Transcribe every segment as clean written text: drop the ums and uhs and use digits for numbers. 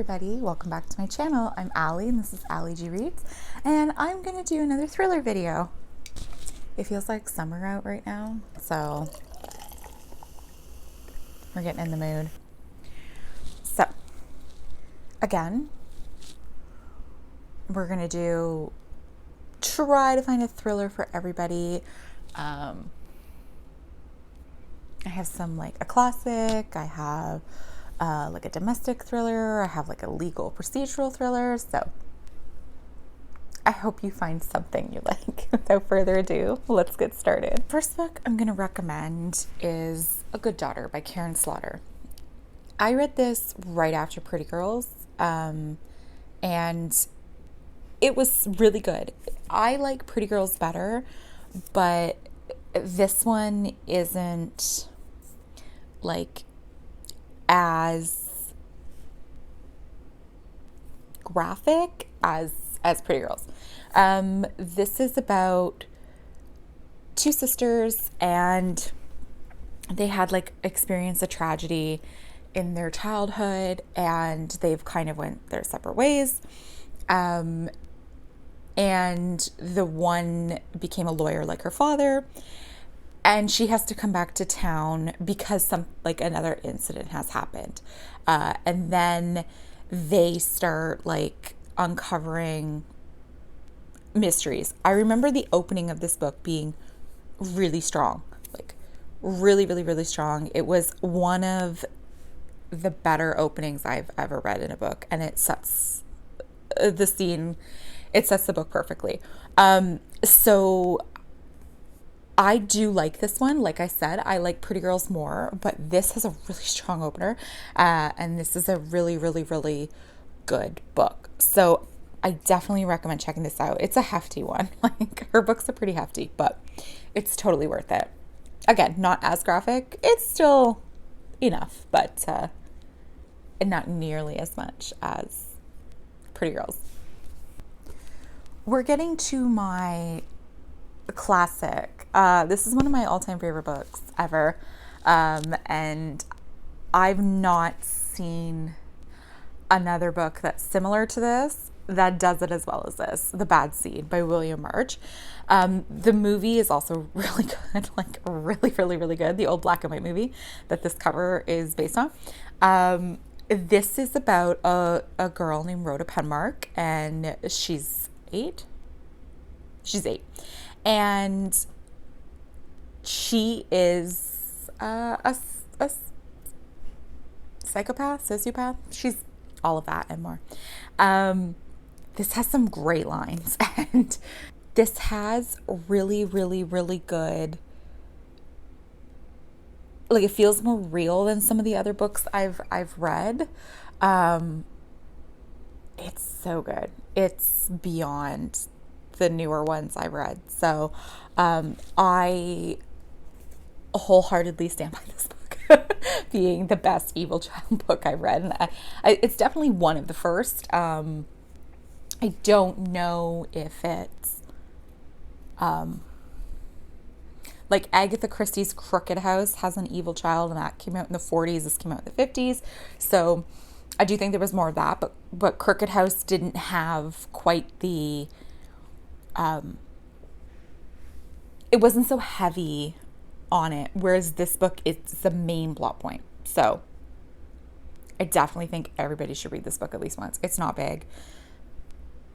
everybody, welcome back to my channel. I'm Allie and this is Allie G Reads, and I'm gonna do another thriller video. It feels like summer out right now, so we're getting in the mood. So again, we're gonna try to find a thriller for everybody. I have some like a classic, I have like a domestic thriller, I have like a legal procedural thriller, so I hope you find something you like. Without further ado, let's get started. First book I'm going to recommend is A Good Daughter by Karin Slaughter. I read this right after Pretty Girls, and it was really good. I like Pretty Girls better, but this one isn't like as graphic as Pretty Girls. This is about two sisters, and they had like experienced a tragedy in their childhood, and they've kind of went their separate ways. And the one became a lawyer like her father, and she has to come back to town because another incident has happened. And then they start like uncovering mysteries. I remember the opening of this book being really strong, like really, really, really strong. It was one of the better openings I've ever read in a book, and it sets the scene. It sets the book perfectly. So I do like this one. Like I said, I like Pretty Girls more, but this has a really strong opener, and this is a really, really, really good book. So I definitely recommend checking this out. It's a hefty one. Like, her books are pretty hefty, but it's totally worth it. Again, not as graphic. It's still enough, but not nearly as much as Pretty Girls. We're getting to my classic. This is one of my all-time favorite books ever, and I've not seen another book that's similar to this that does it as well as this. The Bad Seed by William March. The movie is also really good, like really, really, really good. The old black and white movie that this cover is based on. This is about a girl named Rhoda Penmark, and she's 8. She's 8. And she is a psychopath, sociopath. She's all of that and more. This has some great lines, and this has really, really, really good, like, it feels more real than some of the other books I've read. It's so good. It's beyond the newer ones I read. So I wholeheartedly stand by this book being the best evil child book I've read. And it's definitely one of the first. I don't know if it's like Agatha Christie's Crooked House has an evil child, and that came out in the 40s. This came out in the 50s. So I do think there was more of that, but Crooked House didn't have quite the it wasn't so heavy on it, whereas this book is the main plot point. So I definitely think everybody should read this book at least once. It's not big.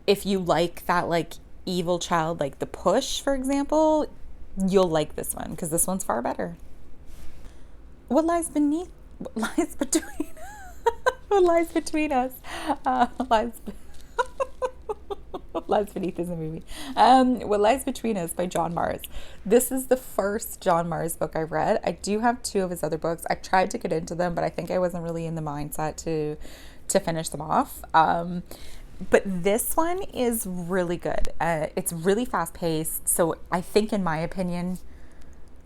If you like that, like, evil child, like The Push, for example, you'll like this one, because this one's far better. What lies between what lies between us? Lies Beneath is a movie. What Lies Between Us by John Marrs. This is the first John Marrs book I've read. I do have 2 of his other books. I tried to get into them, but I think I wasn't really in the mindset to finish them off. But this one is really good. It's really fast paced. So I think, in my opinion,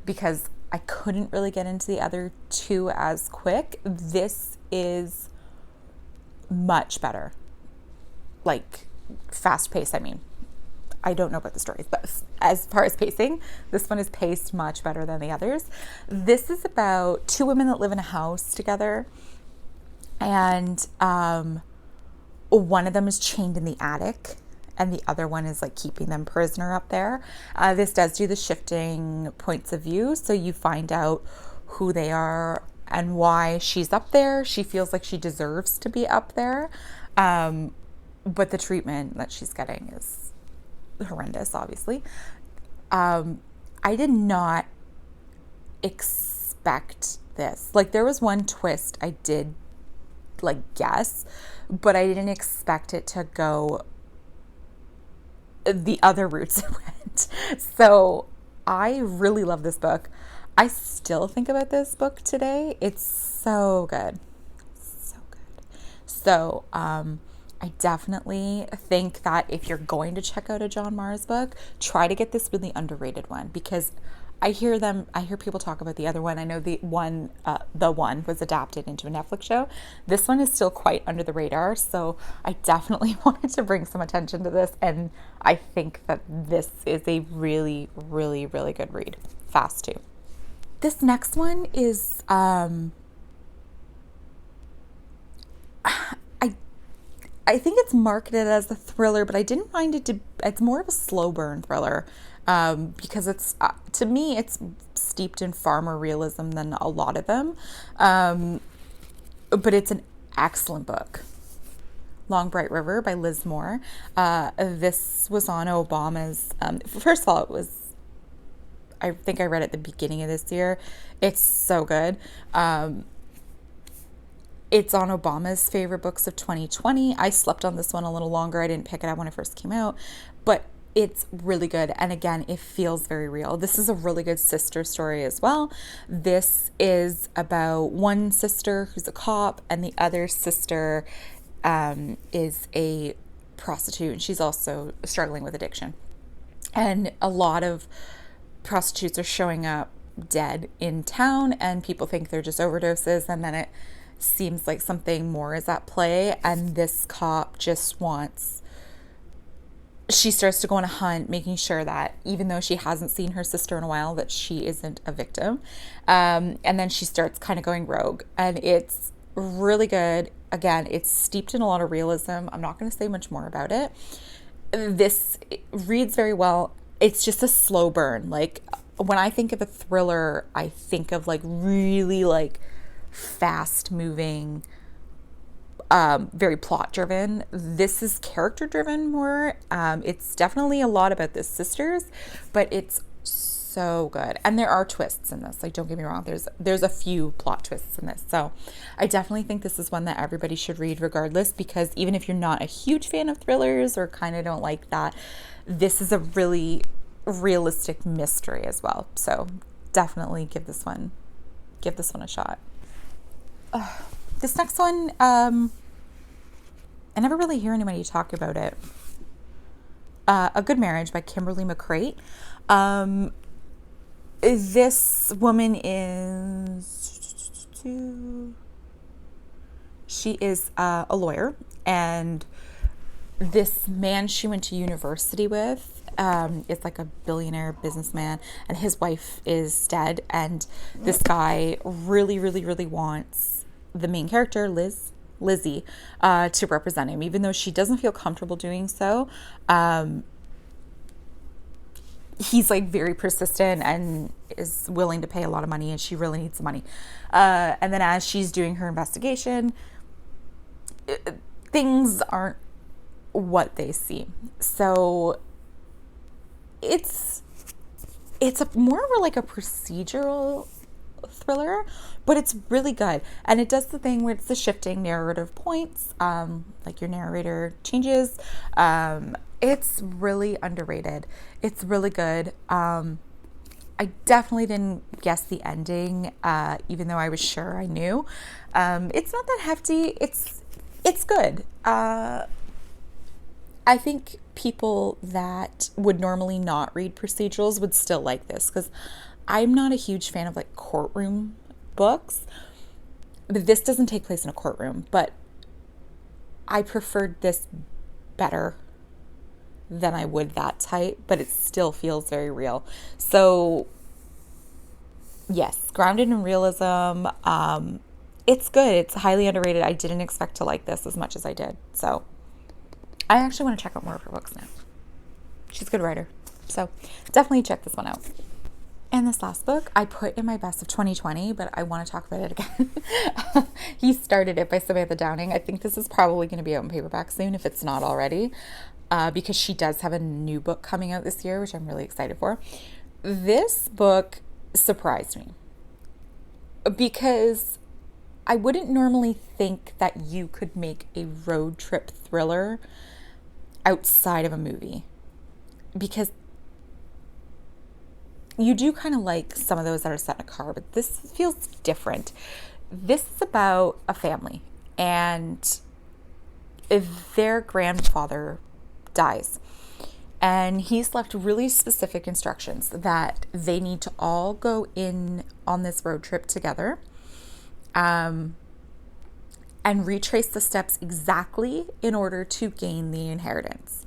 because I couldn't really get into the other 2 as quick, this is much better. Like, fast paced, I mean. I don't know about the stories, but as far as pacing, this one is paced much better than the others. This is about 2 women that live in a house together, and one of them is chained in the attic and the other one is like keeping them prisoner up there. This does do the shifting points of view, so you find out who they are and why she's up there. She feels like she deserves to be up there, but the treatment that she's getting is horrendous, obviously. I did not expect this. Like, there was one twist I did like guess, but I didn't expect it to go the other routes it went. So I really love this book. I still think about this book today. It's so good. So good. So I definitely think that if you're going to check out a John Marrs book, try to get this really underrated one, because I hear people talk about the other one. I know the one was adapted into a Netflix show. This one is still quite under the radar, so I definitely wanted to bring some attention to this, and I think that this is a really, really, really good read. Fast too. This next one is I think it's marketed as a thriller, but I didn't find it to. It's more of a slow burn thriller, because it's to me it's steeped in far more realism than a lot of them, but it's an excellent book. Long Bright River by Liz Moore. This was on Obama's. First of all, it was. I think I read it at the beginning of this year. It's so good. It's on Obama's favorite books of 2020. I slept on this one a little longer. I didn't pick it up when it first came out, but it's really good. And again, it feels very real. This is a really good sister story as well. This is about one sister who's a cop and the other sister is a prostitute, and she's also struggling with addiction. And a lot of prostitutes are showing up dead in town, and people think they're just overdoses, and then it seems like something more is at play, and this cop just she starts to go on a hunt, making sure that even though she hasn't seen her sister in a while, that she isn't a victim. And then she starts kind of going rogue, and it's really good. Again, it's steeped in a lot of realism. I'm not going to say much more about it. This reads very well. It's just a slow burn. Like, when I think of a thriller, I think of like really like fast moving, very plot driven. This is character driven more. It's definitely a lot about the sisters, but it's so good. And there are twists in this. Like, don't get me wrong. There's a few plot twists in this. So I definitely think this is one that everybody should read regardless, because even if you're not a huge fan of thrillers or kind of don't like that, this is a really realistic mystery as well. So definitely give this one a shot. This next one, I never really hear anybody talk about it. A Good Marriage by Kimberly McCreight. This woman she is a lawyer, and this man she went to university with is like a billionaire businessman, and his wife is dead, and this guy really, really, really wants the main character, Lizzie, to represent him, even though she doesn't feel comfortable doing so. He's like very persistent and is willing to pay a lot of money, and she really needs the money. And then as she's doing her investigation, things aren't what they seem. So it's a more of like a procedural thriller, but it's really good. And it does the thing where it's the shifting narrative points, like your narrator changes. It's really underrated. It's really good. I definitely didn't guess the ending, even though I was sure I knew. It's not that hefty. It's good. I think people that would normally not read procedurals would still like this, because I'm not a huge fan of like courtroom books. But this doesn't take place in a courtroom, but I preferred this better than I would that type, but it still feels very real. So yes, grounded in realism. It's good. It's highly underrated. I didn't expect to like this as much as I did. So I actually want to check out more of her books now. She's a good writer. So definitely check this one out. And this last book I put in my best of 2020, but I want to talk about it again. He Started It by Samantha Downing. I think this is probably going to be out in paperback soon if it's not already, because she does have a new book coming out this year, which I'm really excited for. This book surprised me because I wouldn't normally think that you could make a road trip thriller outside of a movie, because you do kind of like some of those that are set in a car, but this feels different. This is about a family, and their grandfather dies, and he's left really specific instructions that they need to all go in on this road trip together, and retrace the steps exactly in order to gain the inheritance.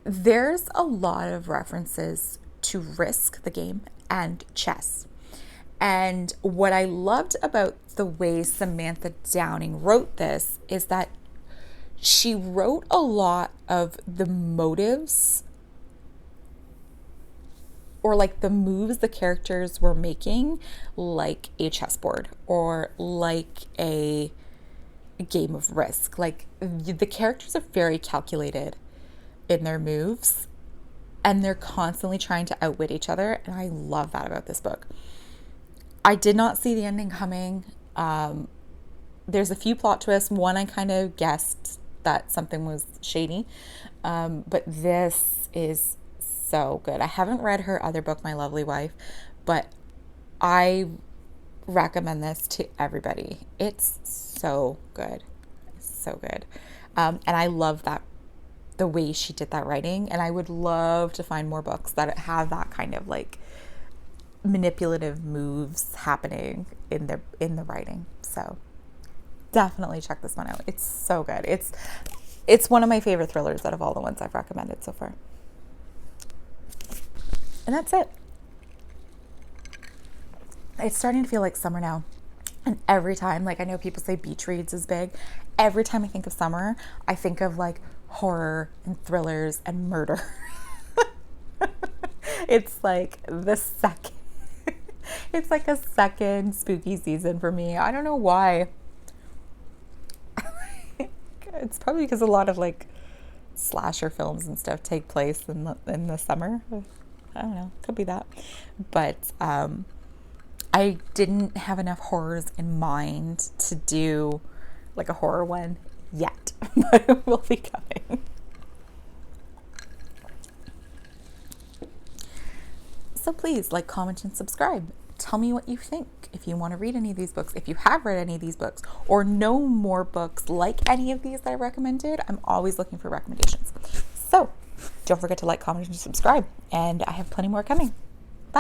There's a lot of references to Risk, the game, and chess. And what I loved about the way Samantha Downing wrote this is that she wrote a lot of the motives, or like the moves the characters were making, like a chessboard or like a game of Risk. Like the characters are very calculated in their moves, and they're constantly trying to outwit each other, and I love that about this book. I did not see the ending coming. There's a few plot twists. One, I kind of guessed that something was shady, but this is so good. I haven't read her other book, My Lovely Wife, but I recommend this to everybody. It's so good. So good. And I love that, the way she did that writing, and I would love to find more books that have that kind of like manipulative moves happening in the writing. So definitely check this one out. It's so good. It's one of my favorite thrillers out of all the ones I've recommended so far. And that's it. It's starting to feel like summer now. And every time, like, I know people say beach reads is big. Every time I think of summer, I think of like horror and thrillers and murder. It's like it's like a second spooky season for me. I don't know why. It's probably because a lot of like slasher films and stuff take place in the summer. I don't know, could be that. But I didn't have enough horrors in mind to do like a horror one yet, but it will be coming. So please like, comment, and subscribe. Tell me what you think. If you want to read any of these books, if you have read any of these books, or know more books like any of these that I recommended, I'm always looking for recommendations. So don't forget to like, comment, and subscribe. And I have plenty more coming.